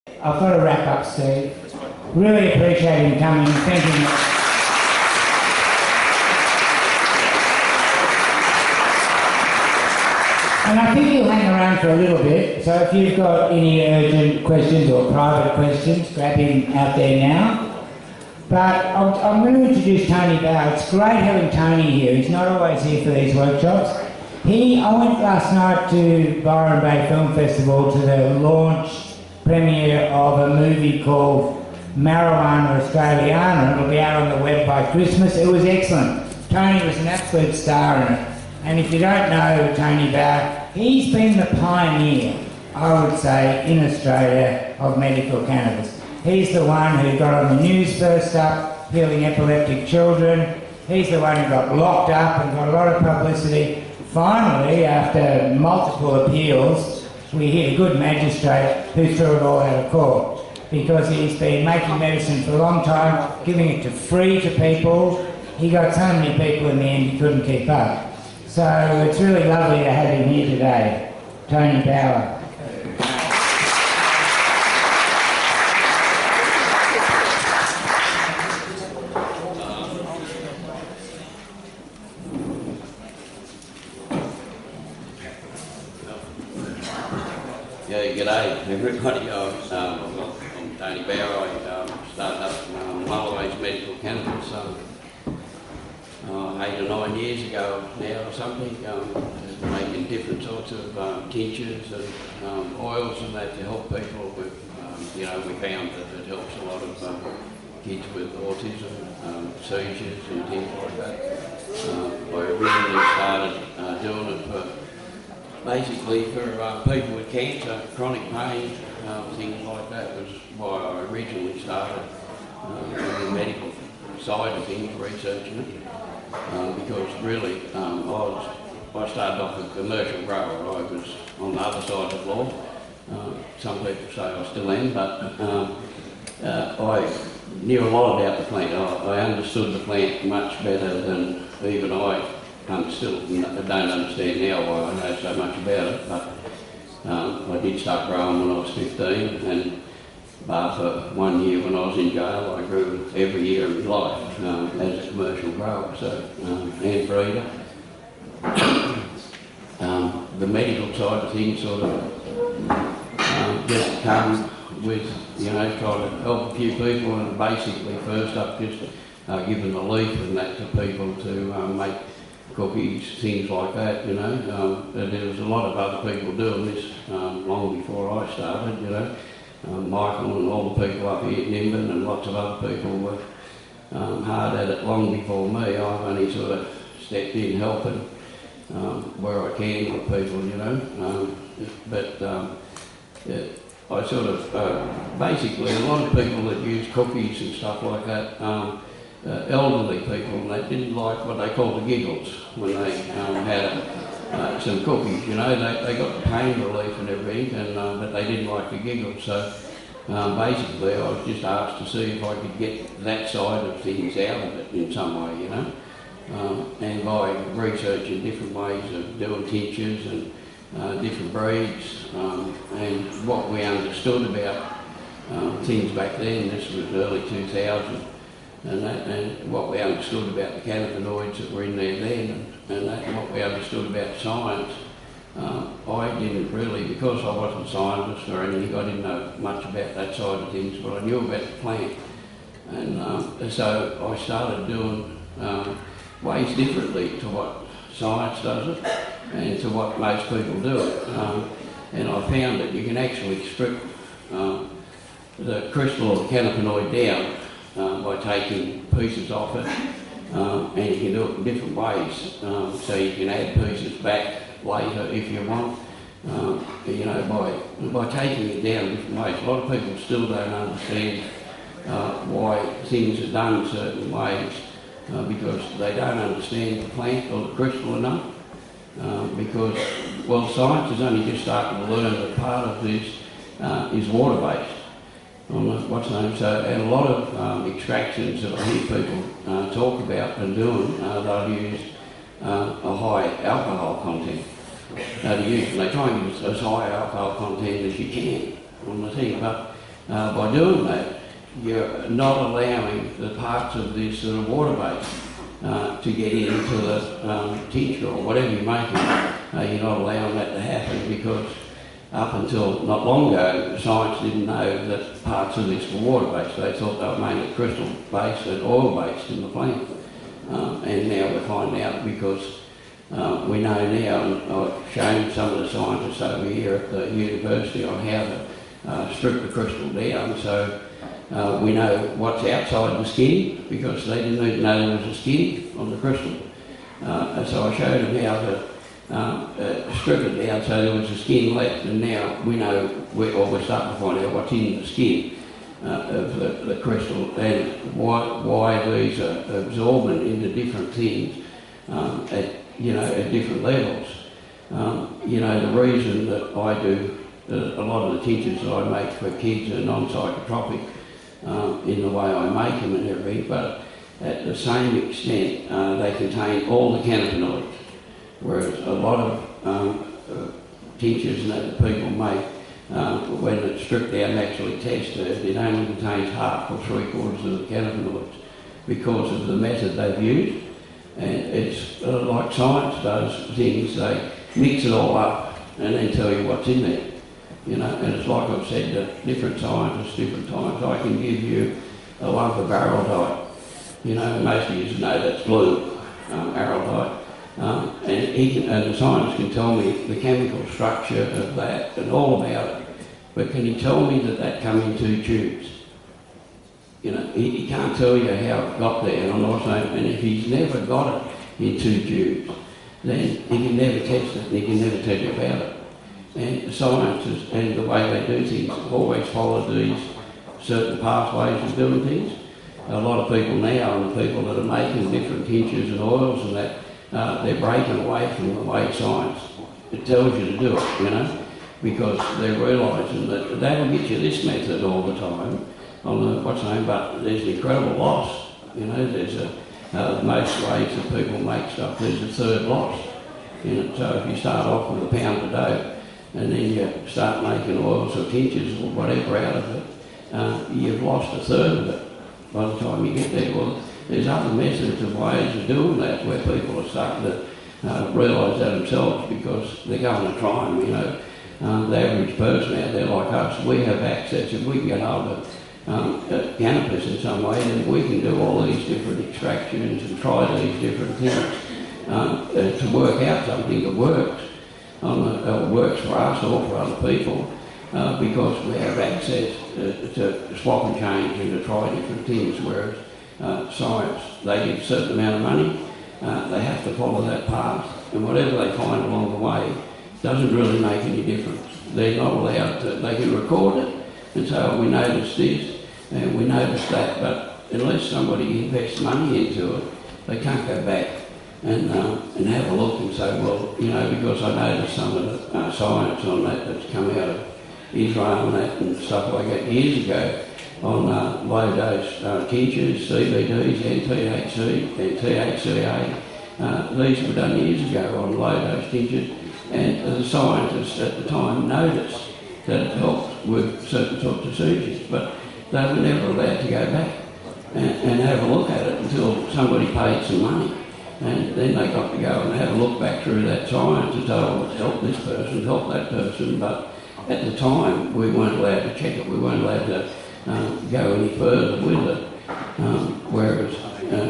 I've got to wrap up, Steve. Really appreciate him coming and thanking me. And I think he'll hang around for a little bit, so if you've got any urgent questions or private questions, grab him out there now. But I'm going to introduce Tony Bauer. It's great having Tony here. He's not always here for these workshops. I went last night to Byron Bay Film Festival to the launch premiere of a movie called Marijuana Australiana. It'll be out on the web by Christmas. It was excellent. Tony was an absolute star in it. And if you don't know Tony Bauer, he's been the pioneer, I would say, in Australia of medical cannabis. He's the one who got on the news first up, healing epileptic children. He's the one who got locked up and got a lot of publicity. Finally, after multiple appeals, we hit a good magistrate who threw it all out of court, because he's been making medicine for a long time, giving it free to people. He got so many people in the end he couldn't keep up. So it's really lovely to have him here today, Tony Bauer. Yeah, g'day everybody. I'm Tony Bauer. I started up Mullaways Medical Cannabis 8 or 9 years ago now or something, making different sorts of tinctures and oils and that to help people with, we found that it helps a lot of kids with autism, seizures and things like that. I originally started doing it for basically for people with cancer, chronic pain, things like that was why I originally started the medical side of things, researching it. Because really, I started off as a commercial grower. I was on the other side of the law. Some people say I still am, but I knew a lot about the plant. I understood the plant much better than even I still don't understand now why I know so much about it. But I did start growing when I was 15, and for 1 year when I was in jail, I grew every year of my life as a commercial grower, so and breeder. The medical side of things sort of just come with, trying to help a few people, and basically first up just giving the leaf and that to people to make cookies, things like that, there was a lot of other people doing this long before I started, Michael and all the people up here at Nimbin and lots of other people were hard at it long before me. I've only sort of stepped in helping where I can with people, I sort of, basically a lot of people that use cookies and stuff like that, elderly people, and they didn't like what they call the giggles when they had some cookies, they got the pain relief and everything, and but they didn't like the giggles. So basically I was just asked to see if I could get that side of things out of it in some way, and by researching different ways of doing tinctures and different breeds, and what we understood about things back then. This was early 2000. And what we understood about the cannabinoids that were in there then, and what we understood about science, I didn't really, because I wasn't a scientist or anything, I didn't know much about that side of things, but I knew about the plant. And so I started doing ways differently to what science does it, and to what most people do it. And I found that you can actually strip the crystal or the cannabinoid down by taking pieces off it, and you can do it in different ways. So you can add pieces back later if you want, by taking it down in different ways. A lot of people still don't understand why things are done certain ways, because they don't understand the plant or the crystal enough, because, well, science is only just starting to learn that part of this is water-based. What's the name? So, and a lot of extractions that I hear people talk about and doing, they'll use a high alcohol content. They try and use as high alcohol content as you can on the thing, but by doing that, you're not allowing the parts of this that are water-based to get into the tincture or whatever you're making. You're not allowing that to happen because up until not long ago, science didn't know that parts of this were water-based. They thought they were mainly crystal-based and oil-based in the plant. And now we're finding out because we know now, and I've shown some of the scientists over here at the university on how to strip the crystal down. So we know what's outside the skin because they didn't even know there was a skin on the crystal. And so I showed them how to strip it down so there was a skin left, and now we know, we're starting to find out what's in the skin of the crystal and why these are absorbent into different things at different levels. The reason that I do a lot of the tinctures that I make for kids are non-psychotropic in the way I make them and everything, but at the same extent they contain all the cannabinoids, whereas a lot of tinctures that people make, when it's stripped down and actually tested, it only contains half or 3/4 of the cannabinoids because of the method they've used. And it's like science does things, they mix it all up and then tell you what's in there. And it's like I've said to different scientists, different times, I can give you a lump of araldite. Most of you know that's blue, araldite. And the scientist can tell me the chemical structure of that and all about it. But can he tell me that come in 2 tubes? He can't tell you how it got there, and I'm not saying, and if he's never got it in 2 tubes, then he can never test it and he can never tell you about it. And science and the way they do things always follow these certain pathways of doing things. A lot of people now, and the people that are making different tinctures and oils and that, they're breaking away from the way science it tells you to do it, because they're realising that that'll get you this method all the time on but there's an incredible loss. There's most ways that people make stuff, there's a third loss in it. So if you start off with a pound a day and then you start making oils or tinctures or whatever out of it, you've lost a third of it by the time you get there. Well, there's other methods of ways of doing that where people are starting to realise that themselves because they're going to try them, the average person out there like us, we have access, if we can get hold of cannabis in some way, then we can do all these different extractions and try these different things to work out something that works. Works for us or for other people because we have access to swap and change and to try different things, whereas science, they get a certain amount of money, they have to follow that path, and whatever they find along the way doesn't really make any difference. They're not allowed to, they can record it and say, oh, we noticed this and we noticed that, but unless somebody invests money into it, they can't go back and have a look and say, well, because I noticed some of the science on that that's come out of Israel and that and stuff like that years ago on low dose tinctures, CBDs and THC and THCA. These were done years ago on low dose tinctures, and the scientists at the time noticed that it helped with certain sorts of seizures, but they were never allowed to go back and have a look at it until somebody paid some money. And then they got to go and have a look back through that science and say, oh, it's helped this person, helped that person. But at the time, we weren't allowed to check it. We weren't allowed to go any further with it. Whereas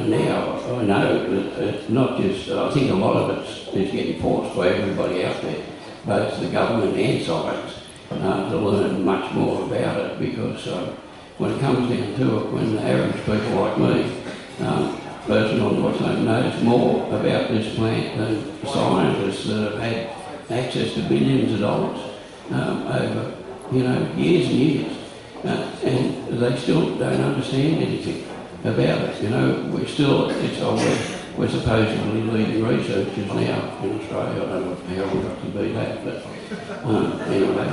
now, I know it's not just, I think a lot of it is getting forced by everybody out there, both the government and science, to learn much more about it, because when it comes down to it, when the average people like me, person on what's name knows more about this plant than scientists that have had access to billions of dollars over, years and years, and they still don't understand anything about it. We're still, we're supposedly leading researchers now in Australia. I don't know how we got to be that, but anyway.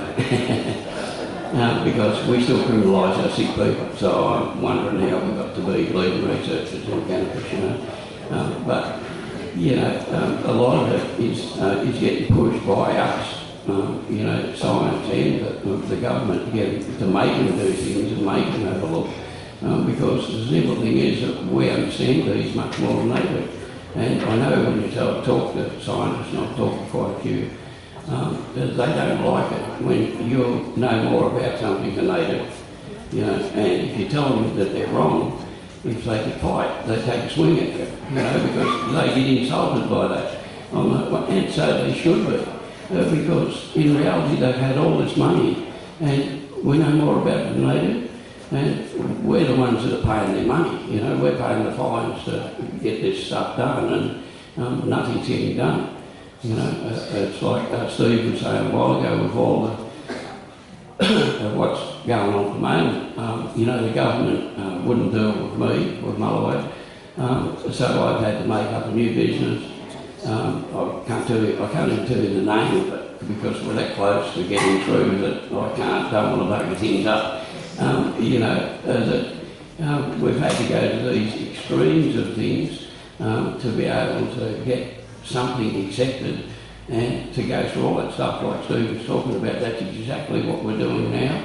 Because we still criminalise our sick people, so I'm wondering how we got to be leading researchers in cannabis, But, a lot of it is getting pushed by us you know, science and the government to get them, to make them do things and make them have a look. Because the simple thing is that we understand these much more than they do. And I know when you talk to scientists, and I've talked to quite a few, they don't like it when you know more about something than they do. You know, and if you tell them that they're wrong, if they could fight, they take a swing at you, you know, because they get insulted by that. I'm like, well, and so they should be, because in reality they've had all this money and we know more about it than they do. And we're the ones that are paying their money, you know, we're paying the fines to get this stuff done, and nothing's getting done. You know, it's like Steve was saying a while ago with all the what's going on at the moment. You know, the government wouldn't deal with me, with Mullaways, so I've had to make up a new business. I can't even tell you the name of it because we're that close to getting through that don't want to make things up. You know, that we've had to go to these extremes of things to be able to get something accepted and to go through all that stuff like Steve was talking about. That's exactly what we're doing now.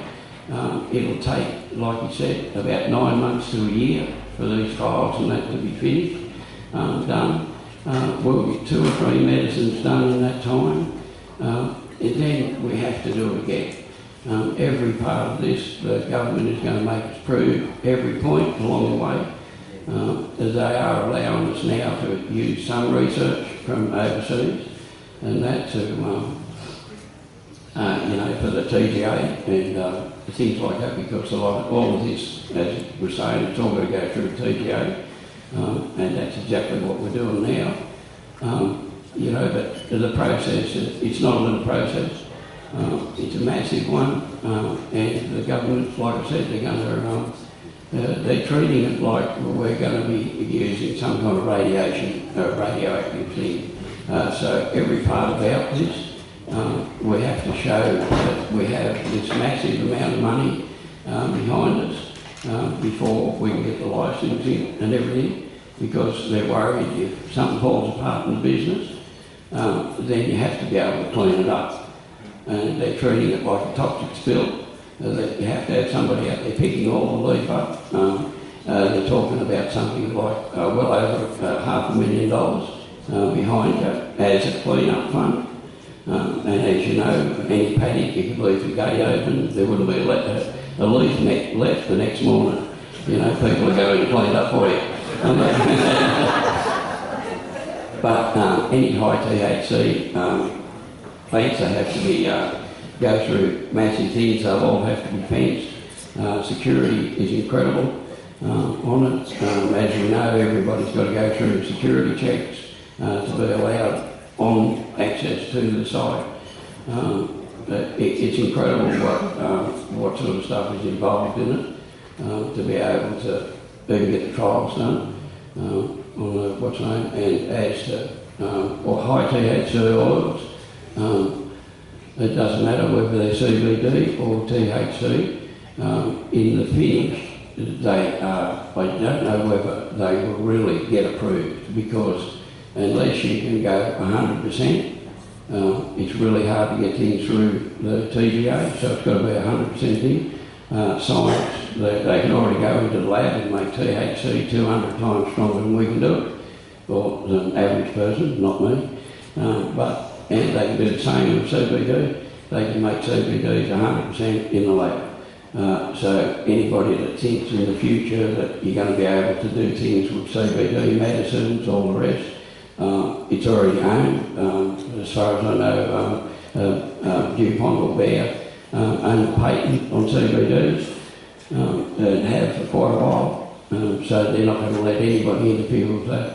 It'll take, like he said, about 9 months to a year for these trials and that to be finished, done. We'll get 2 or 3 medicines done in that time, and then we have to do it again. Every part of this, the government is going to make us prove every point along the way. As they are allowing us now to use some research from overseas, and that to, you know, for the TGA and things like that, because all of this, as we're saying, it's all got to go through TGA, and that's exactly what we're doing now. You know, but the process, it's not a little process. It's a massive one, and the government, like I said, they're treating it like we're going to be using some kind of radioactive thing. So every part about this, we have to show that we have this massive amount of money behind us before we can get the licensing and everything, because they're worried if something falls apart in the business, then you have to be able to clean it up. And they're treating it like a toxic spill, that you have to have somebody out there picking all the leaf up. They're talking about something like well over $500,000 behind it as a clean-up fund. And as you know, any paddock, you could leave the gate open, there wouldn't be a leaf left the next morning. You know, people are going to clean it up for you. But any high THC plants, they have to be go through massive things. They'll all have to be fenced. Security is incredible on it. As you know, everybody's got to go through security checks to be allowed on access to the site. It's incredible what sort of stuff is involved in it to be able to even get the trials done on the what's name, and as to high THC oils. It doesn't matter whether they're CBD or THC. In the finish, they are, I don't know whether they will really get approved, because unless you can go 100%, it's really hard to get things through the TGA, so it's got to be 100% thing. Science, they can already go into the lab and make THC 200 times stronger than we can do it, or an average person, not me. And they can do the same with CBD. They can make CBDs 100% in the lab. So anybody that thinks in the future that you're going to be able to do things with CBD medicines, all the rest, it's already owned. As far as I know, DuPont or Bayer own a patent on CBDs and have for quite a while. So they're not going to let anybody interfere with that.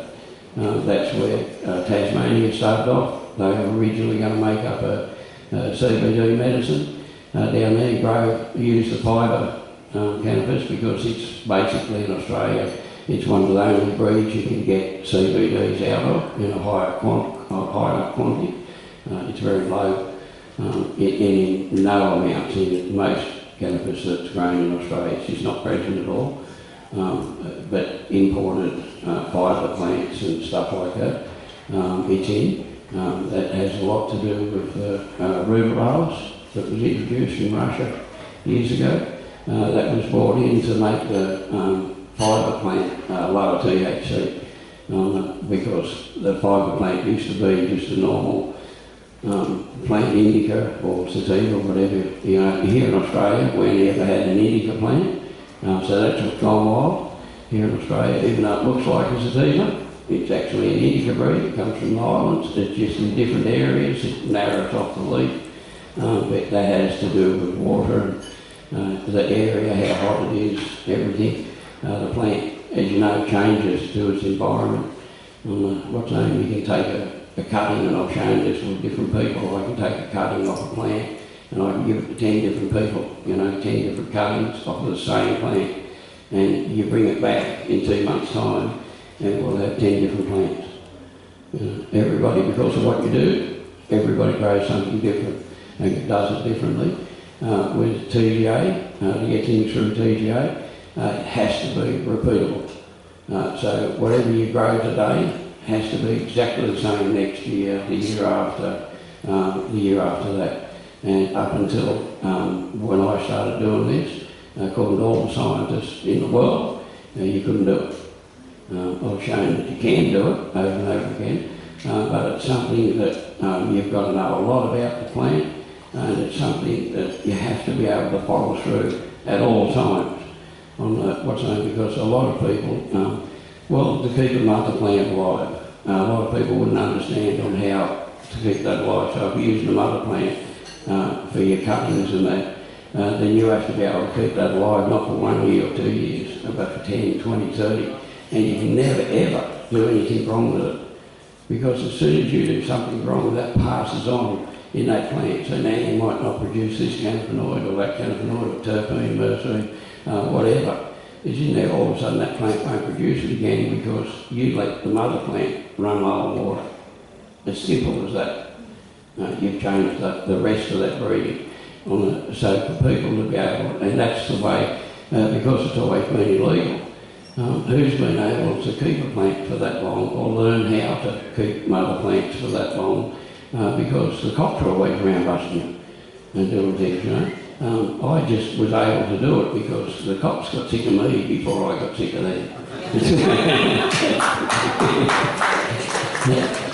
That's where Tasmania started off. They were originally going to make up a CBD medicine down there, use the fibre cannabis, because it's basically in Australia, it's one of the only breeds you can get CBDs out of in a higher quantity. It's very low, in no amounts in most cannabis that's grown in Australia. It's just not present at all. But imported fibre plants and stuff like that, it's in. That has a lot to do with rubiola that was introduced from Russia years ago. That was brought in to make the fibre plant lower THC, because the fibre plant used to be just a normal plant indica or sativa or whatever. You know, here in Australia we never had an indica plant, so that's what's gone wild here in Australia. Even though it looks like a sativa, it's actually an indica breed. It comes from the islands. It's just in different areas. It narrows off the leaf, but that has to do with water and the area, how hot it is, everything. The plant, as you know, changes to its environment. What's name? You can take a cutting, and I've shown this with different people. I can take a cutting off a plant and I can give it to 10 different people, you know, 10 different cuttings off of the same plant, and you bring it back in 2 months' time and we'll have 10 different plants. Everybody, because of what you do, everybody grows something different and it does it differently. With TGA, to get things through TGA, it has to be repeatable. So whatever you grow today has to be exactly the same next year, the year after that. And up until when I started doing this, according to all the scientists in the world, you couldn't do it. I've shown that you can do it over and over again, but it's something that you've got to know a lot about the plant, and it's something that you have to be able to follow through at all times on what's known, because a lot of people, well, to keep a mother plant alive, a lot of people wouldn't understand on how to keep that alive. So if you're using a mother plant for your cuttings and that, then you have to be able to keep that alive, not for 1 year or 2 years, but for 10, 20, 30. And you can never ever do anything wrong with it, because as soon as you do something wrong, that passes on in that plant. So now you might not produce this cannabinoid or that cannabinoid or terpene, myrcene, whatever is in there. All of a sudden that plant won't produce it again because you let the mother plant run low on water. As simple as that. You've changed the rest of that breeding. So for people to be able, and that's the way, because it's always been illegal. Who's been able to keep a plant for that long, or learn how to keep mother plants for that long? Because the cops are always around busting you and doing things, you know. I just was able to do it because the cops got sick of me before I got sick of them.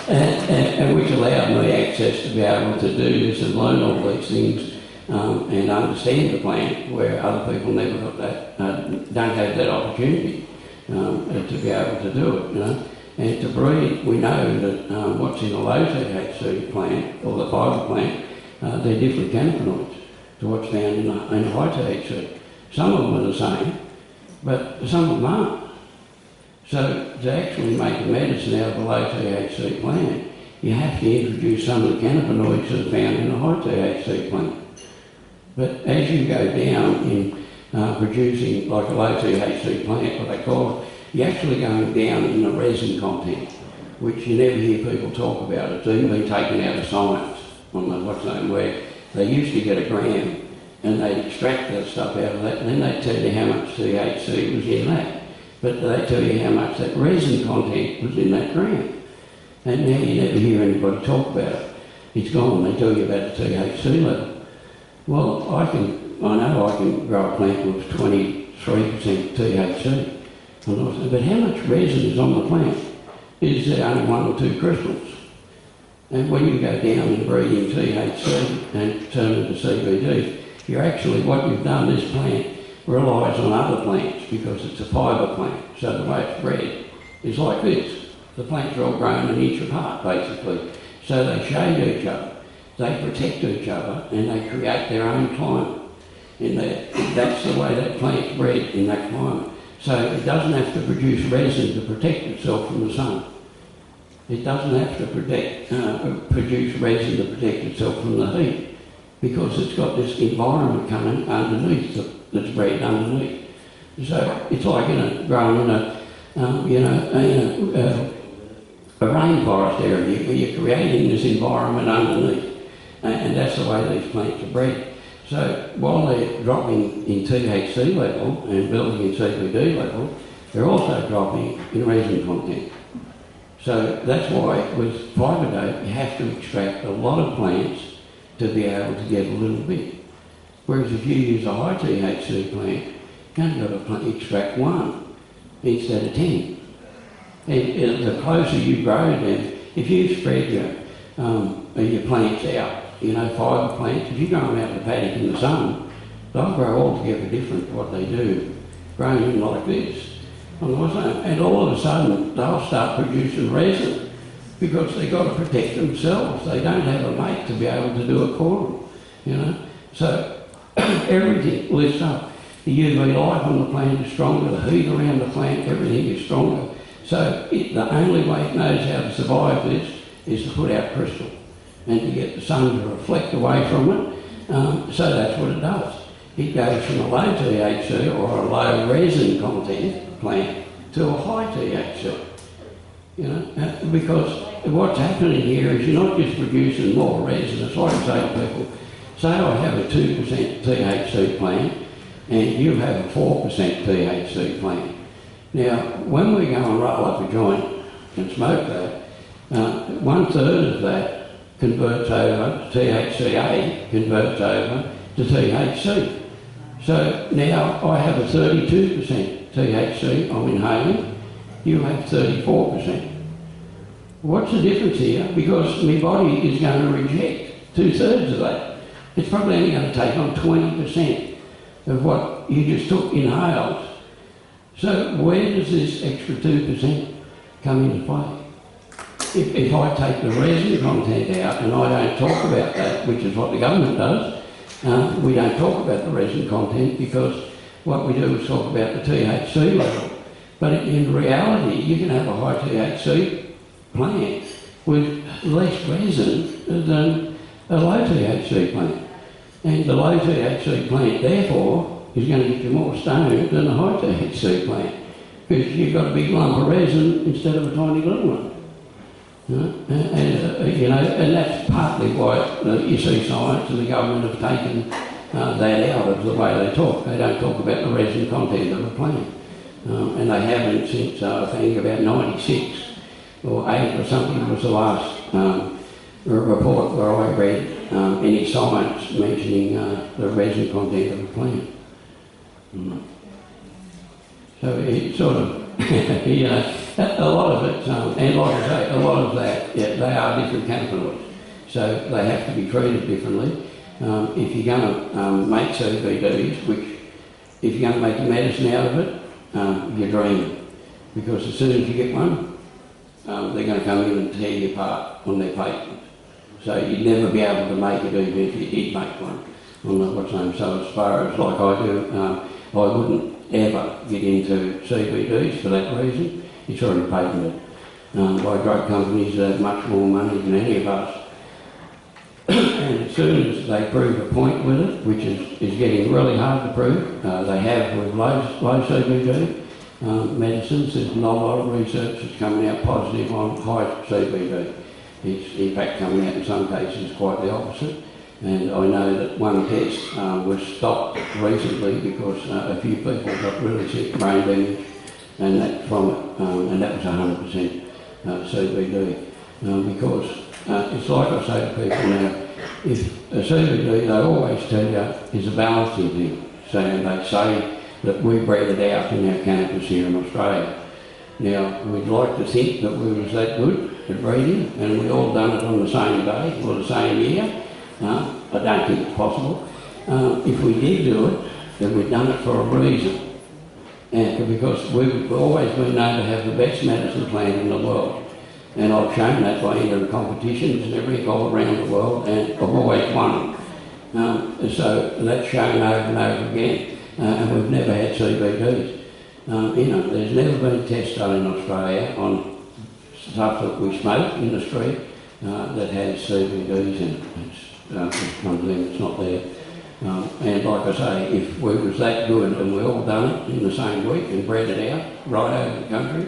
and which allowed me access to be able to do this and learn all these things and understand the plant, where other people never got that, don't have that opportunity. To be able to do it, you know. And to breed, we know that what's in the low THC plant, or the fibre plant, they're different cannabinoids to what's found in the high THC. Some of them are the same, but some of them aren't. So to actually make a medicine out of a low THC plant, you have to introduce some of the cannabinoids that are found in the high THC plant. But as you go down in producing like a low THC plant, what they call it, you're actually going down in the resin content, which you never hear people talk about. It's even been taken out of science on the what's known, where they used to get a gram and they'd extract that stuff out of that, and then they'd tell you how much THC was in that. But they tell you how much that resin content was in that gram. And now you never hear anybody talk about it. It's gone. They tell you about the THC level. Well, I know I can grow a plant with 23% THC. But how much resin is on the plant? Is there only 1 or 2 crystals? And when you go down and breeding THC and turn it to CBD, you're actually, what you've done, this plant relies on other plants because it's a fibre plant. So the way it's bred is like this. The plants are all grown an inch apart, basically. So they shade each other, they protect each other, and they create their own climate. And that's the way that plant's bred, in that climate. So it doesn't have to produce resin to protect itself from the sun. It doesn't have to produce resin to protect itself from the heat, because it's got this environment coming underneath that's bred underneath. So it's like growing in a rainforest area where you're creating this environment underneath, and that's the way these plants are bred. So while they're dropping in THC level and building in CBD level, they're also dropping in resin content. So that's why with fibre dope you have to extract a lot of plants to be able to get a little bit. Whereas if you use a high THC plant, you've got to extract one instead of 10. And the closer you grow them, if you spread your plants out, fibre plants, if you grow them out in the paddock in the sun, they'll grow altogether different to what they do growing them like this. And all of a sudden they'll start producing resin because they've got to protect themselves. They don't have a mate to be able to do it for them, So everything lifts up. The UV light on the plant is stronger, the heat around the plant, everything is stronger. So the only way it knows how to survive this is to put out crystal and to get the sun to reflect away from it. So that's what it does. It goes from a low THC or a low resin content plant to a high THC. Because what's happening here is you're not just producing more resin. It's like I say to people, say I have a 2% THC plant and you have a 4% THC plant. Now, when we go and roll up a joint and smoke that, 1/3 of that converts over, THCA converts over to THC. So now I have a 32% THC I'm inhaling, you have 34%. What's the difference here? Because my body is going to reject 2/3 of that. It's probably only going to take on 20% of what you just took inhaled. So where does this extra 2% come into play? If I take the resin content out, and I don't talk about that, which is what the government does, we don't talk about the resin content because what we do is talk about the THC level. But in reality, you can have a high THC plant with less resin than a low THC plant. And the low THC plant, therefore, is going to get you more stoned than a high THC plant because you've got a big lump of resin instead of a tiny little one. And that's partly why you see science and the government have taken that out of the way they talk. They don't talk about the resin content of a plant. And they haven't since, I think, about 96 or 8 or something was the last report where I read any science mentioning the resin content of a plant. So it's sort of, a lot of it, and like I say, a lot of that, they are different cannabinoids. So they have to be treated differently. If you're going to make CBDs, which if you're going to make a medicine out of it, you're dreaming. Because as soon as you get one, they're going to come in and tear you apart on their patent. So you'd never be able to make it even if you did make one. On what's named. So as far as like I do, I wouldn't ever get into CBDs for that reason. It's already patented by drug companies that have much more money than any of us. And as soon as they prove a point with it, which is getting really hard to prove, they have with low CBD medicines, there's not a lot of research that's coming out positive on high CBD. It's in fact coming out in some cases quite the opposite. And I know that one test was stopped recently because a few people got really sick, brain damage, and that from it, and that was 100% CBD. Because it's like I say to people now, if a CBD, they always tell you, is a balancing thing. So they say that we bred it out in our cannabis here in Australia. Now, we'd like to think that we was that good at breeding, and we all done it on the same day or the same year. I don't think it's possible. If we did do it, then we'd done it for a reason. And because we've always been known to have the best medicine plant in the world. And I've shown that by entering competitions and everything all around the world, and I've always won. So that's shown over and over again. And we've never had CBDs. There's never been a test done in Australia on stuff that we smoke in the street that has CBDs in it. It's one of them, it's not there. And like I say, if we was that good and we all done it in the same week and bred it out right over the country,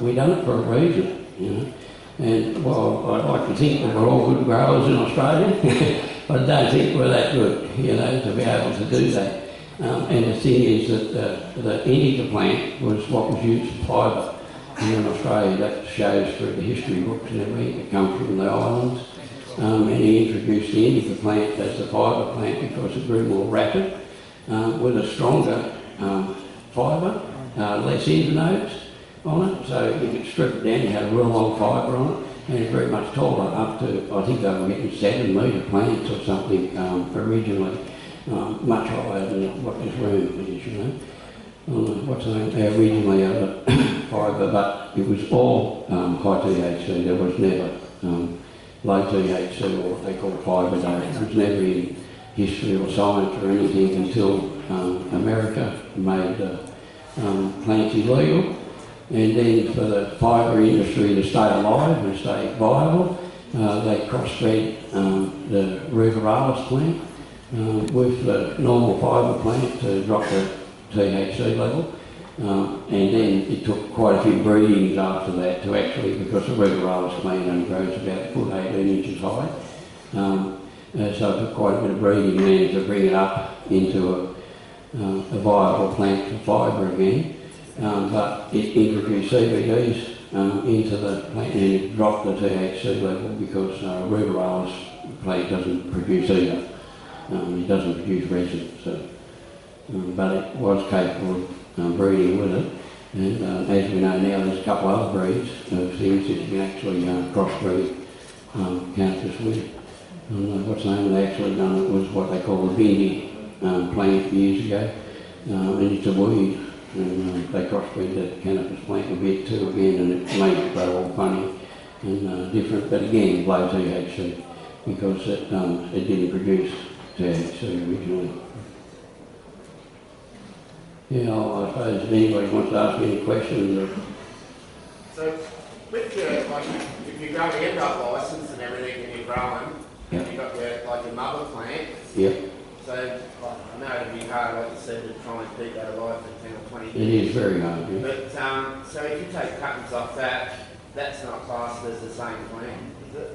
we done it for a reason, And well, I'd like to think that we're all good growers in Australia, but I don't think we're that good, to be able to do that. And the thing is that the indica plant was what was used for fibre. in Australia that shows through the history books and everything. It comes from the islands. And he introduced the indica plant as the fibre plant because it grew more rapid, with a stronger fibre, less internodes on it, so you could strip it down. You had a real long fibre on it, and it's very much taller, up to, I think they were getting 7 metre plants or something originally, much higher than what this room is, you know. What's the name? Originally fibre, but it was all high THC. There was never low THC or what they call fibre data. It was never in history or science or anything until America made plants illegal. And then for the fibre industry to stay alive and stay viable, they crossbred the ruderalis plant with the normal fibre plant to drop the THC level. And then it took quite a few breedings after that to actually, because the ruderalis plant only grows about a foot 18 inches high. So it took quite a bit of breeding then to bring it up into a viable plant for fibre again. But it introduced CBDs into the plant and it dropped the THC level because ruderalis plant doesn't produce either. It doesn't produce resin, so, but it was capable of breeding with it. And as we know now, there's a couple other breeds of things that you can actually crossbreed cannabis with. What's the name? They actually done it was what they call the Bindi plant years ago, and it's a weed. And they crossbred the cannabis plant a bit too again, and it made it grow all funny and different, but again low THC because it didn't produce THC originally. Yeah, I suppose if anybody wants to ask me any questions. So with your, like, if you go to end up licence and everything and you're growing, yep. and you've got your, like your mother plant. Yep. So I know it'd be hard, like you said, to try and keep that alive for 10 or 20 years. It is very hard, yeah. But so if you take cuttings off that, that's not classed as the same plant, is it?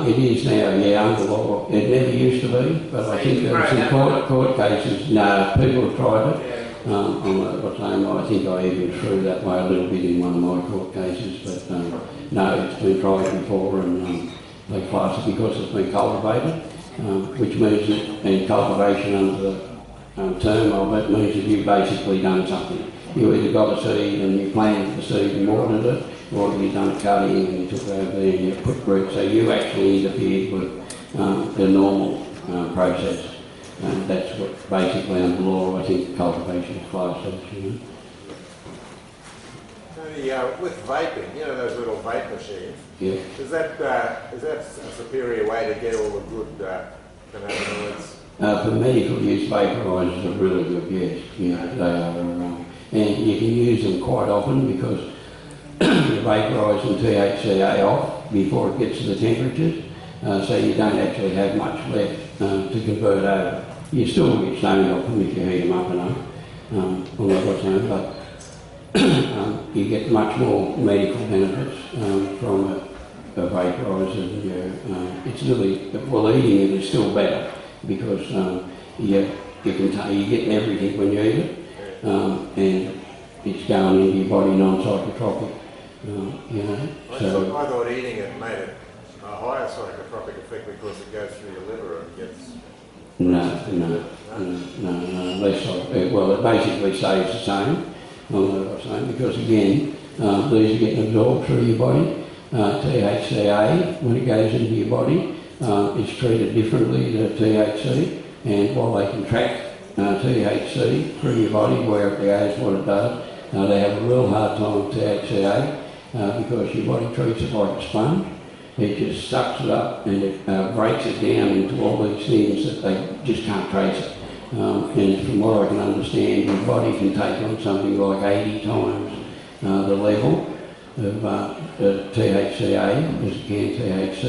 It is now, yeah, under law. It never used to be, but I think there were some court cases. No, people have tried it. Yeah. On what's the name? I think I even threw that way a little bit in one of my court cases, but no, it's been tried before and they class it because it's been cultivated. Which means that in cultivation under the term of it means that you've basically done something. You either got a seed and you planted the seed and watered it, or you've done cutting and you took it over there and you put roots. So you actually interfered with the normal process. And that's what basically under law I think cultivation is classed as, you know. With vaping, you know those little vape machines. Yeah. Is that a superior way to get all the good cannabinoids? For medical use, vaporisers are really good, yes. Yeah, they are. And you can use them quite often because you're vaporising THCA off before it gets to the temperatures, so you don't actually have much left to convert over. You still get stoned off them if you heat them up enough, but you get much more medical benefits from a vaporiser. It's really, well, eating it is still better because you're getting everything when you eat it, and it's going into your body non-psychotropic. You know. So I thought eating it made a higher psychotropic effect because it goes through your liver and gets. No. Less. Well, it basically stays the same. Because again, these are getting absorbed through your body. THCA, when it goes into your body, it's treated differently to THC, and while they can track THC through your body, where it goes, what it does, they have a real hard time with THCA because your body treats it like a sponge. It just sucks it up and it breaks it down into all these things that they just can't trace it. And from what I can understand, your body can take on something like 80 times the level of THCA as it can THC.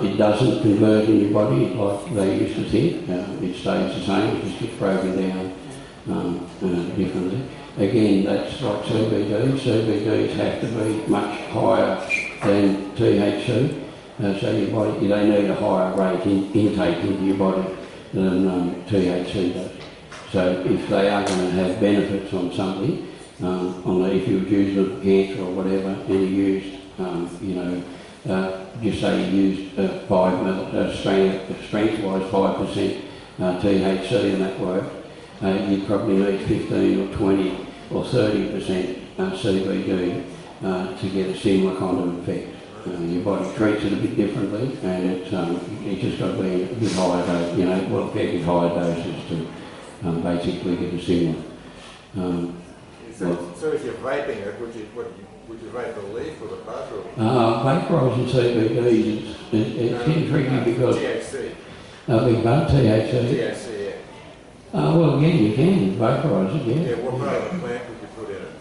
It doesn't convert in your body like they used to think. It stays the same, it just gets broken down differently. Again, that's like CBD. CBDs have to be much higher than THC, so your body, they need a higher rate intake into your body than THC does. So if they are going to have benefits on something, if you were using it for cancer or whatever, and you used, just say you used 5 mil, strength-wise 5% THC and that worked, you'd probably need 15 or 20 or 30% CBD to get a similar kind of effect. Your body treats it a bit differently, and it's just got to be a bit higher dose, well, affected higher doses to basically get a similar. So if you're vaping it, would you vape the leaf or the bud? Vaporising CBDs, it's getting tricky because... THC. THC. THC, yeah. Well, again, you can vaporise it, yeah. Yeah, what part of the plant would you put in it?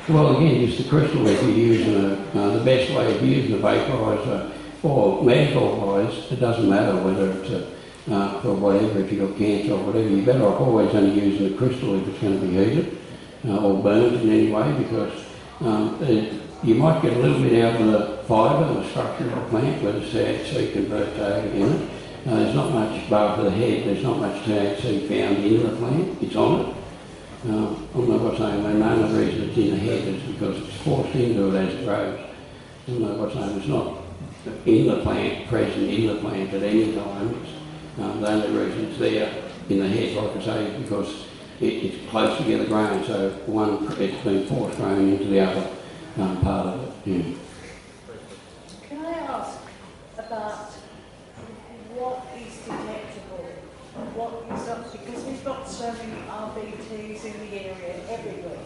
Well, again, just the crystal if you're using the best way of using a vaporiser, or medical-wise, it doesn't matter whether it's for whatever, if you've got cancer or whatever, you're better off always only using the crystal if it's going to be heated or burned in any way, because you might get a little bit out of the fibre, the structure of the plant, where the THC converts over in it. There's not much bar for the head, there's not much THC found in the plant, it's on it. I don't know what's saying, the only reason it's in the head is because it's forced into it as it grows. I don't know what's saying, it's not in the plant, present in the plant at any time. It's, the only reason it's there in the head, like I say, is because it's close together grown, so it's been force grown into the other part of it. Yeah. Can I ask about what is detectable, what is not, because we've got so many RBTs in the area everywhere.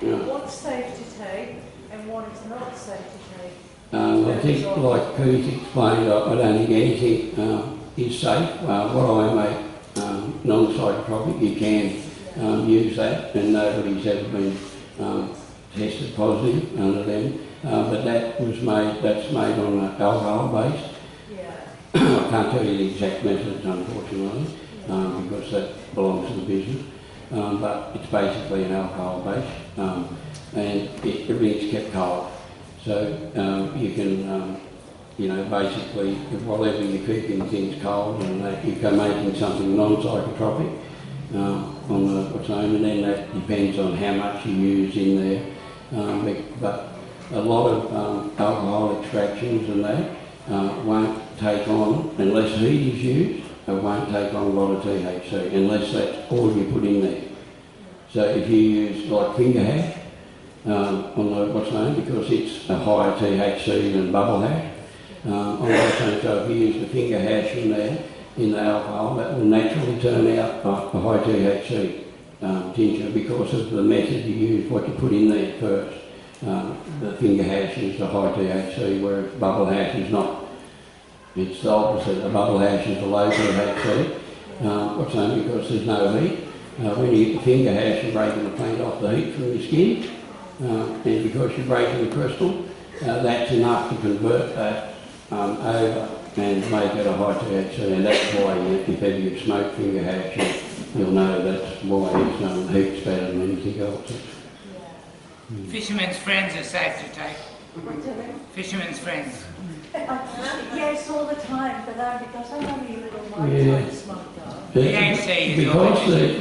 Yeah. What's safe to take and what is not safe to take? I think, like Pete explained, I don't think anything is safe. What I make non-psychotropic, you can use that, and nobody's ever been tested positive under them. But that's made on an alcohol base. Yeah. I can't tell you the exact methods, unfortunately, because that belongs to the business. But it's basically an alcohol base, and everything's kept cold. So you can, basically, whatever you're keeping things cold, and that you're making something non-psychotropic on the what's known, and then that depends on how much you use in there. But a lot of alcohol extractions and that won't take on, unless heat is used, it won't take on a lot of THC, unless that's all you put in there. So if you use like finger hash, on the what's known, because it's a higher THC than bubble hash. So if you use the finger hash in there, in the alcohol, that will naturally turn out a high THC tincture because of the method you use, what you put in there first. The finger hash is the high THC, whereas bubble hash is not. It's the opposite. The bubble hash is the low THC. What's known, because there's no heat. When you get the finger hash, you're breaking the plant off the heat from your skin. And because you're breaking the crystal, that's enough to convert that over and make it a high THC, and that's why if ever you smoke finger hash, you'll know that's why it's heaps better than anything else. Fisherman's friends are safe to take. Fisherman's friends. Yes, all the time, but because I'm only a little white smoker.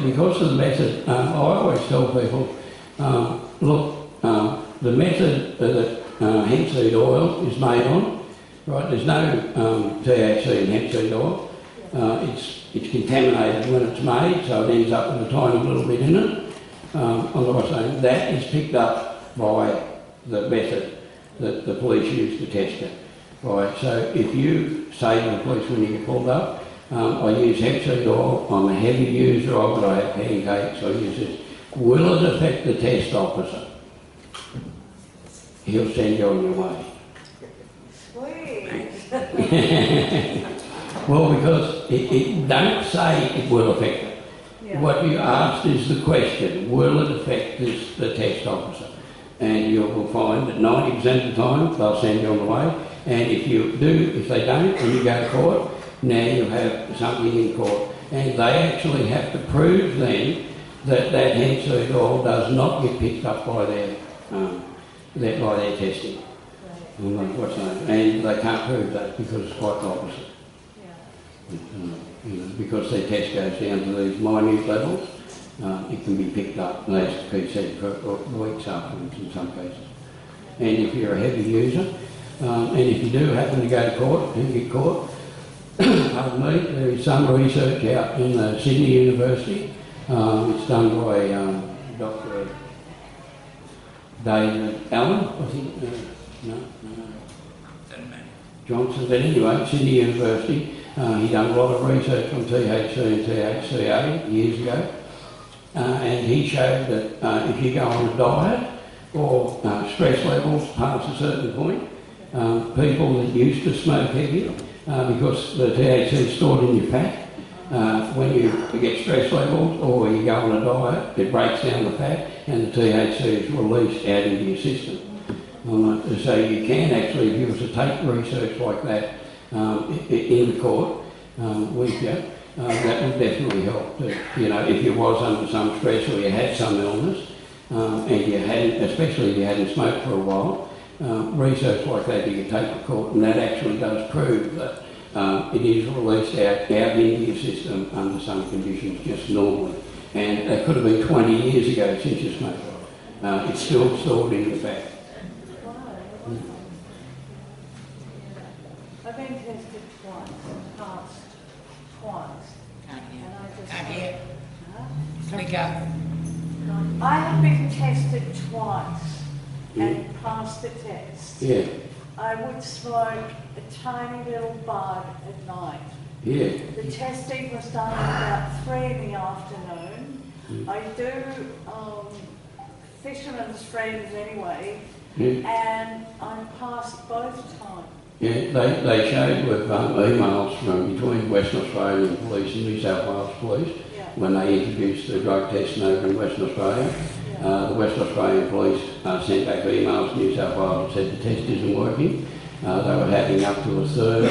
Because of the method, I always tell people, look, the method that hemp seed oil is made on, right? There's no THC in hemp seed oil. It's contaminated when it's made, so it ends up with a tiny little bit in it. That is picked up by the method that the police use to test it. Right, so if you say to the police when you get pulled up, I use hemp seed oil, I'm a heavy user of it, I have pancakes, I use this. Will it affect the test officer? He'll send you on your way. Sweet. Well, because it don't say it will affect it. Yeah. What you asked is the question, will it affect the test officer? And you will find that 90% of the time they'll send you on the way. And if they don't, and you go to court, now you have something in court. And they actually have to prove then that hemp seed oil does not get picked up by their testing. Right. And they can't prove that because it's quite the opposite. Yeah. Because their test goes down to these minute levels, it can be picked up, and as Pete said, for weeks afterwards in some cases. And if you're a heavy user, and if you do happen to go to court and get caught, pardon me, there is some research out in Sydney University. It's done by Dr. David Allen, I think. Johnson, but anyway, Sydney University. He done a lot of research on THC and THCA years ago, and he showed that if you go on a diet or stress levels past a certain point, people that used to smoke heavy, because the THC is stored in your fat, when you get stress levels or you go on a diet, it breaks down the fat and the THC is released out into your system. So you can actually, if you were to take research like that in the court with you, that would definitely help. You know, if you was under some stress or you had some illness, and you hadn't, especially if you hadn't smoked for a while, research like that you can take to court, and that actually does prove that it is released out into your system under some conditions just normally. And that could have been 20 years ago since you smoked. It's still stored in the fat. I've been tested twice, passed twice. Can't hear. Huh? Speak up. I have been tested twice and passed the test. Yeah. I would smoke a tiny little bud at night. Yeah. The testing was done at about 3 in the afternoon. I do fisherman's friends anyway, and I passed both times. Yeah, they showed with emails from between Western Australian Police and New South Wales Police when they introduced the drug testing over in Western Australia. The Western Australian Police sent back emails to New South Wales and said the test isn't working. They were having up to a third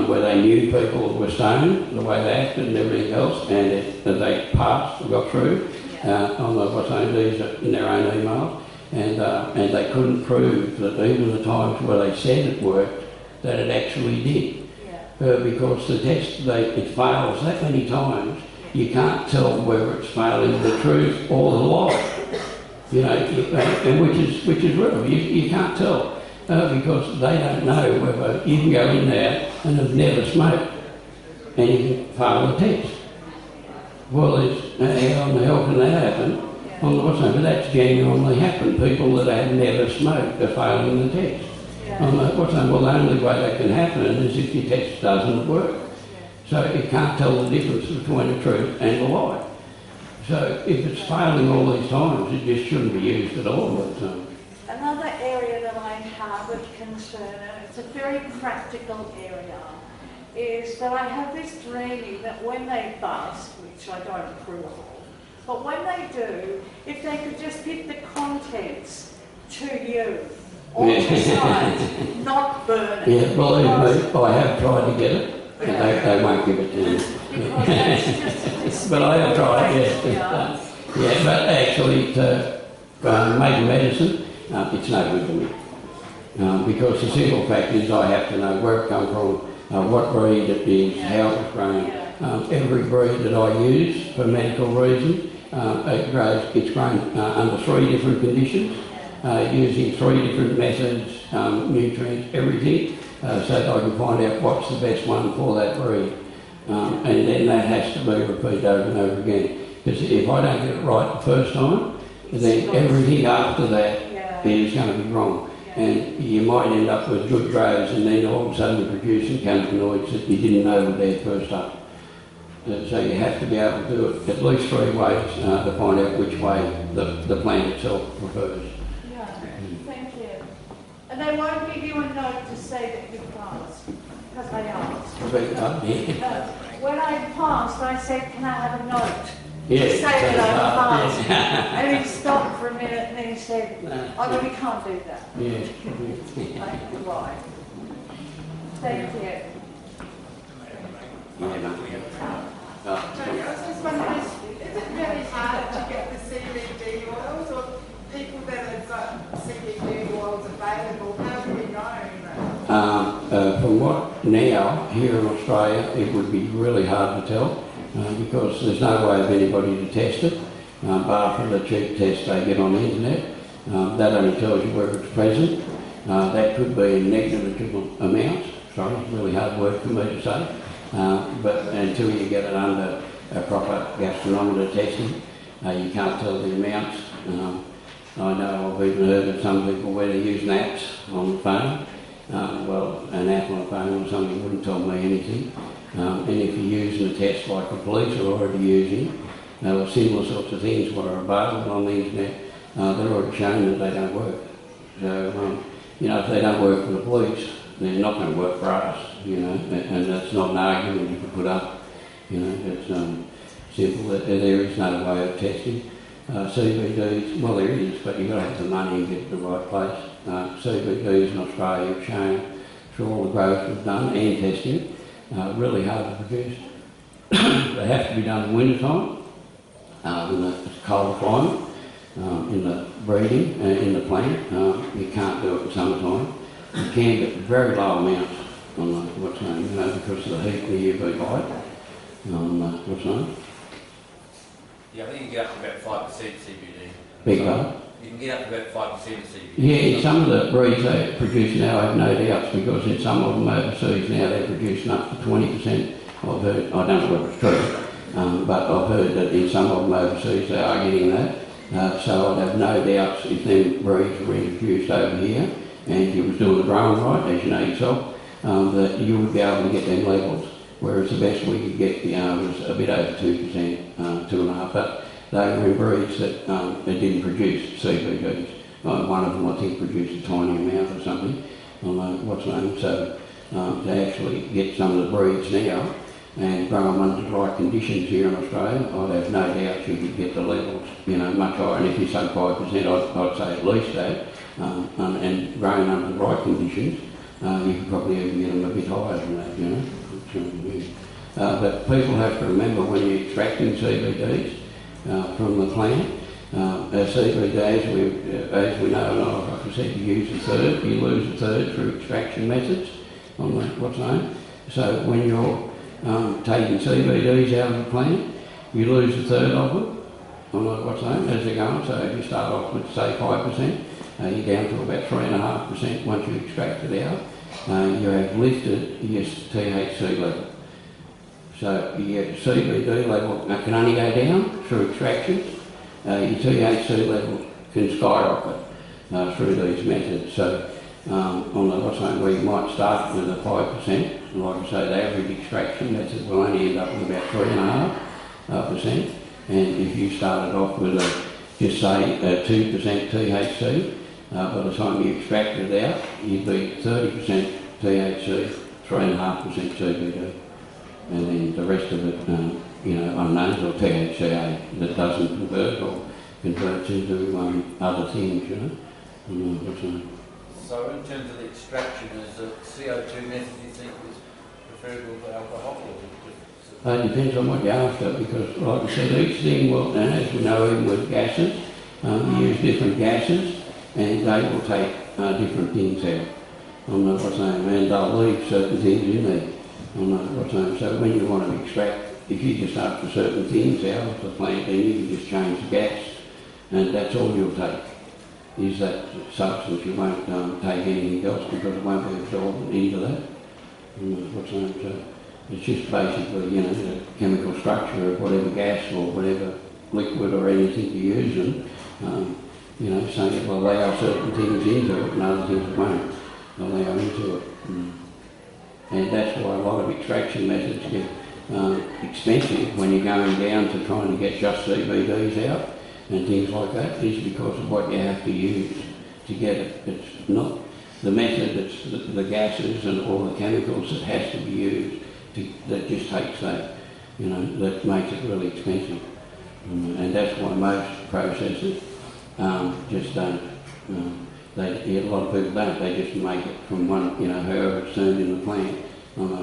where they knew people were stoned, the way they acted and everything else, and they passed and got through on the what's known these in their own emails, and they couldn't prove that even the times where they said it worked, that it actually did. Because the test, it fails that many times, you can't tell whether it's failing the truth or the lie. You know, and which is real. You can't tell because they don't know whether you can go in there and have never smoked and you can fail the test. Well, how in the hell can that happen? On the what's name? But that's genuinely happened. People that have never smoked are failing the test. On the what's name? Well, the only way that can happen is if your test doesn't work. So you can't tell the difference between the truth and the lie. So if it's failing all these times, it just shouldn't be used at all. But, another area that I have a concern, and it's a very practical area, is that I have this dreaming that when they bust, which I don't approve of, but when they do, if they could just give the contents to you, or to science, not burn it. yeah, believe me, I have tried to get it. They won't give it to you. But I have tried, yes. Yeah, but actually to make a medicine, it's no good to me. Because the simple fact is I have to know where it comes from, what breed it is, how it's grown. Every breed that I use for medical reasons, it's grown under 3 different conditions, using 3 different methods, nutrients, everything. So that I can find out what's the best one for that breed. And then that has to be repeated over and over again. Because if I don't get it right the first time, then everything after that is going to be wrong. And you might end up with good growers and then all of a sudden you're producing cannabinoids that you didn't know were there first up. So you have to be able to do it at least 3 ways to find out which way the plant itself prefers. And they won't give you a note to say that you passed, because I asked. When I passed, I said, can I have a note to say that I passed? And he stopped for a minute and then he said, oh no, we can't do that. You're right. Thank you. Tony, I was just wondering, is it really hard to get the CBD oils, or people that have got CBD oils available, how do we know that? From what now, here in Australia, it would be really hard to tell because there's no way of anybody to test it, apart from the cheap test they get on the internet. That only tells you where it's present. That could be in negligible amounts. Sorry, it's a really hard word for me to say. But until you get it under a proper gastronometer testing, you can't tell the amounts. I know I've even heard of some people where they use apps on the phone. Well, an app on the phone or something wouldn't tell me anything. And if you're using a test like the police are already using, or similar sorts of things that are available on the internet, they're already shown that they don't work. So, if they don't work for the police, they're not going to work for us, and that's not an argument you can put up. It's simple that there is no way of testing. CBDs, well there is, but you've got to have the money and get to the right place. CBDs in Australia have shown through all the growth we've done and testing, really hard to produce. They have to be done in winter time, in the cold climate, in the breeding, in the plant. You can't do it in summertime. You can get very low amounts on what's known, because of the heat and the UV light. What's known? Yeah, I think you can get up to about 5% CBD. Big part. You can get up to about 5% CBD. Yeah, some of the breeds they produce now, I have no doubts, because in some of them overseas now they're producing up to 20%. I've heard, I don't know whether it's true, but I've heard that in some of them overseas they are getting that. So I'd have no doubts if them breeds were introduced over here and you was doing the growing right, as you know yourself, that you would be able to get them levels. Whereas the best we could get was a bit over 2%, 2.5%, but they were in breeds that they didn't produce CBDs. One of them I think produced a tiny amount or something, what's known. So to actually get some of the breeds now and grow them under the right conditions here in Australia, I'd have no doubt you could get the levels, much higher. And if you say 5%, I'd say at least that. And growing under the right conditions, you could probably even get them a bit higher than that, But people have to remember when you're extracting CBDs from the plant, CBD, as we know, like I said, you use a third, you lose a third through extraction methods on what's known. So when you're taking CBDs out of the plant, you lose a third of them on what's known as they're going. So if you start off with, say, 5%, you're down to about 3.5% once you extract it out. You have lifted your THC level. So your CBD level can only go down through extraction. Your THC level can skyrocket through these methods. So on the what's known, where you might start with a 5%, and like I say, the average extraction method will only end up with about 3.5%. And if you started off with just say 2% THC, by the time you extracted it out, you'd be 30% THC, 3.5% CBD, and then the rest of it, unknowns or THCA that doesn't convert or converts into other things, So in terms of the extraction, is the CO2 method you think is preferable to alcohol, or It depends on what you're after, because like I said, each thing will, and as we know even with gases, you use different gases and they will take different things out. What's known, and they'll leave certain things in there. What's known. So when you want to extract, if you just after certain things out of the plant, then you can just change the gas, and that's all you'll take, is that substance. You won't take anything else because it won't be absorbed into that. What's known. So it's just basically, the chemical structure of whatever gas or whatever liquid or anything you're using, saying it will allow certain things into it and other things it won't allow into it. And that's why a lot of extraction methods get expensive when you're going down to trying to get just CBDs out and things like that, is because of what you have to use to get it. It's not the method, it's the gases and all the chemicals that has to be used that just takes that, that makes it really expensive. And that's why most processors just don't, a lot of people don't, they just make it from one, however it's turned in the plant,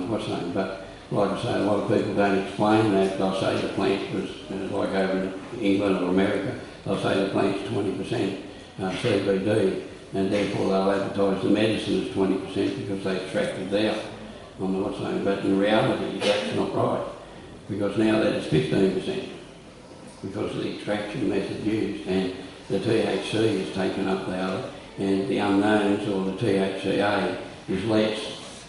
what's that. But like I say, a lot of people don't explain that. They'll say the plant was, like over in England or America, they'll say the plant's 20% CBD, and therefore they'll advertise the medicine as 20% because they extracted it out on the what's known. But in reality, that's not right. because now that is 15% because of the extraction method used, and the THC has taken up the other, and the unknowns or the THCA is less,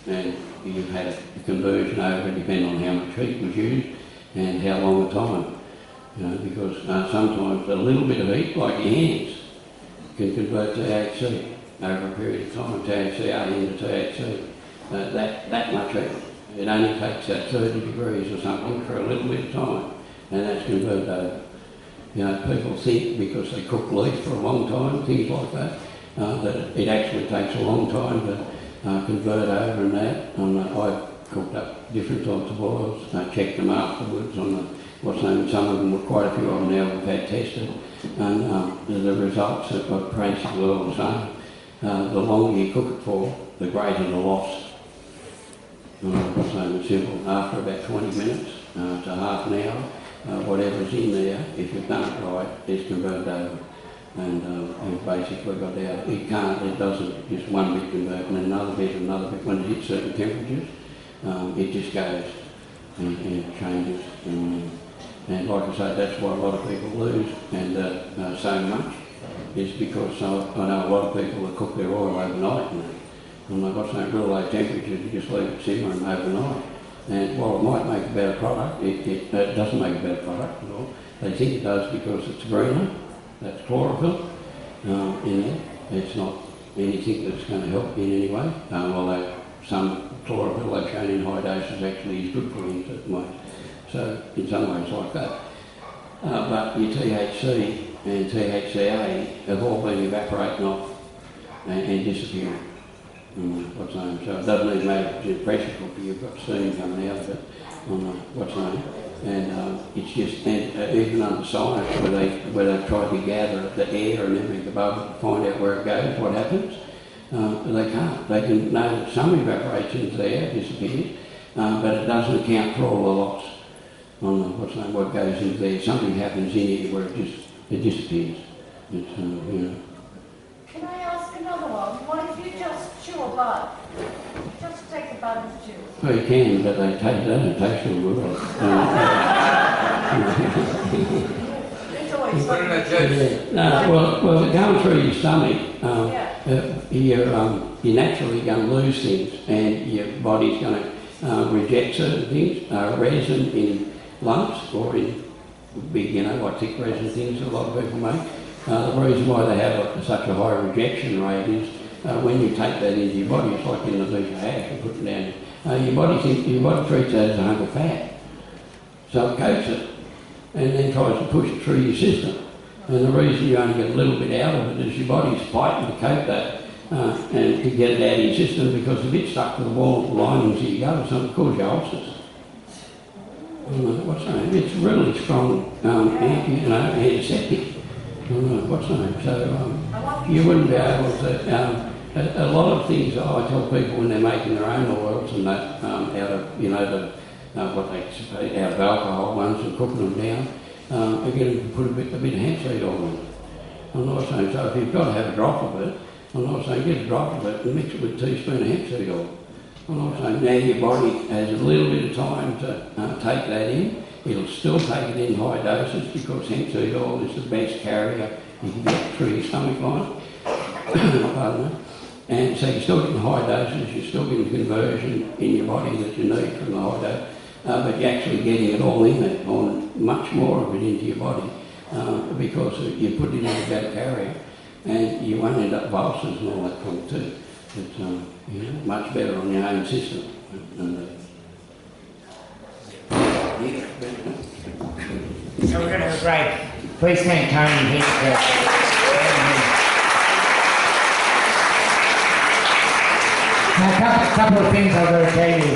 and you've had a conversion over depending on how much heat was used and how long a time. You know, because sometimes a little bit of heat, like your hands, can convert THC over a period of time, THCA into THC. That much heat. It only takes that 30 degrees or something for a little bit of time, and that's converted over. You know, people think because they cook leaf for a long time, things like that, that it actually takes a long time to convert over and that. And I've cooked up different types of oils, checked them afterwards on what's known. Some of them, were quite a few of them now we've had tested, and the results are basically all the same. The longer you cook it for, the greater the loss. What's known as simple. After about 20 minutes to half an hour, whatever's in there, if you've done it right, it's converted over. And you've basically got out. It doesn't just one bit convert and another bit. When it hits certain temperatures, it just goes and changes. And like I say, that's why a lot of people lose and so much is because I know a lot of people that cook their oil overnight and they've got some real low temperatures, you just leave it simmering overnight. And while it might make a better product, it doesn't make a better product at all. They think it does because it's greener, that's chlorophyll in there. It's not anything that's going to help in any way, although some chlorophyll they've shown in high doses actually is good for you in certain ways. So in some ways like that. But your THC and THCA have all been evaporating off and disappearing. What's known. So it doesn't even matter if it's pressure cooker, you've got steam coming out of it on what's known. And it's just, even under science, where they try to gather the air and everything above it to find out where it goes, what happens, they can't. They can know that some evaporates into the air, disappears, but it doesn't account for all the loss on what's known, what goes into there. Something happens in it where it disappears. It's, you know. Can I ask another one? What if you just chew a bud? Just take a bud and chew. Well, you can, but they don't taste so good. It's always Put it in a juice. No, well, going through your stomach, you're naturally going to lose things, and your body's going to reject certain things, resin in lumps or in big, like thick resin things that a lot of people make. The reason why they have such a high rejection rate is when you take that into your body, it's like in a piece of hash, you put it down. Your body treats that as a hunk of fat. So it coats it and then tries to push it through your system. And the reason you only get a little bit out of it is your body's fighting to coat that and to get it out of your system, because if it's stuck to the wall linings of your gut or something, it causes you ulcers. What's that? It's really strong antiseptic. What's that? So you wouldn't be able to. A lot of things I tell people when they're making their own oils and that out of what they say out of alcohol ones and cooking them down, again, you can put a bit of hemp seed oil in it. I'm not saying so. If you've got to have a drop of it, I'm not saying get a drop of it and mix it with a teaspoon of hemp seed oil. I'm not saying now your body has a little bit of time to take that in. It'll still take it in high doses because hemp seed oil is the best carrier you can get through your stomach line. Pardon me. And so you're still getting high doses, you're still getting conversion in your body that you need from the high dose, but you're actually getting it all in there, or much more of it into your body, because you put it in a better carrier, and you won't end up with ulcers and all that kind of too. It's much better on your own system. So we're going to have a break. Please thank Tony here. Now, a couple of things I've got to tell you.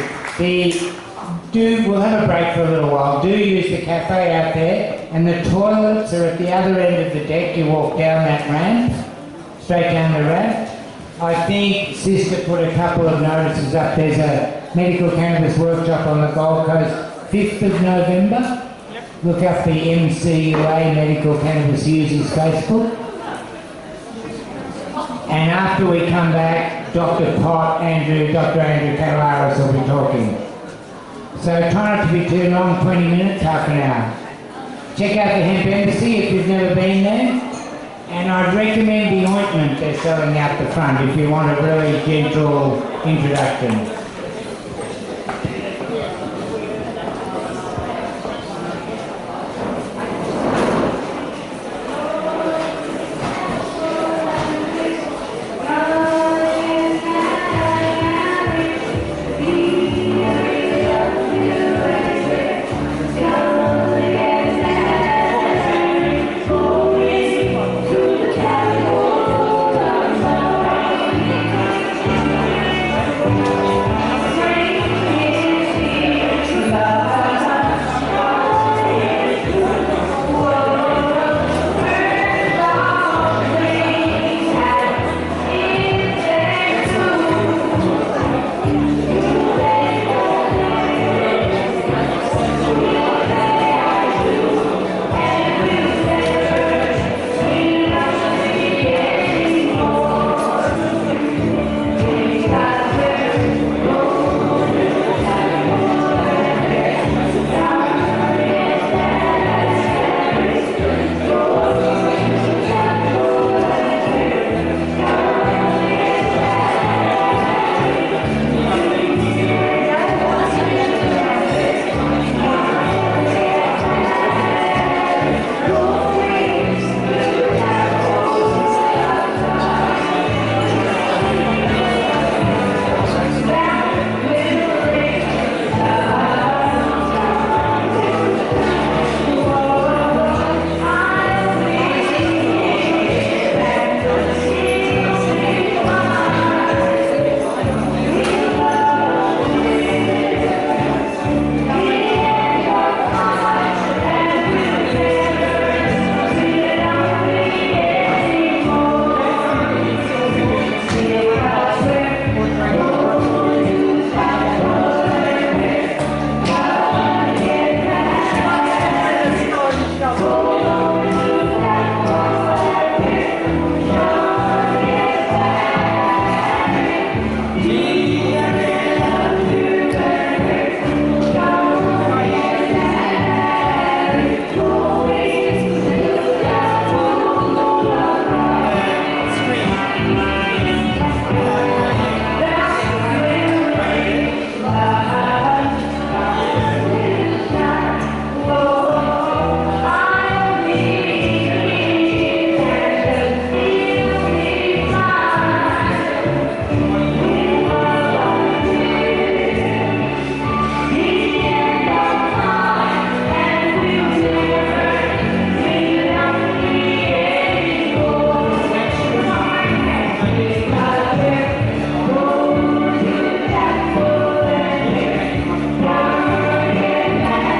We'll have a break for a little while. Do use the cafe out there, and the toilets are at the other end of the deck. You walk down that ramp, straight down the ramp. I think Sister put a couple of notices up. There's a medical cannabis workshop on the Gold Coast, 5th of November. Yep. Look up the MCUA Medical Cannabis Users Facebook. And after we come back, Dr. Andrew Catalaris will be talking. So try not to be too long, 20 minutes, half an hour. Check out the Hemp Embassy if you've never been there. And I'd recommend the ointment they're selling out the front if you want a really gentle introduction.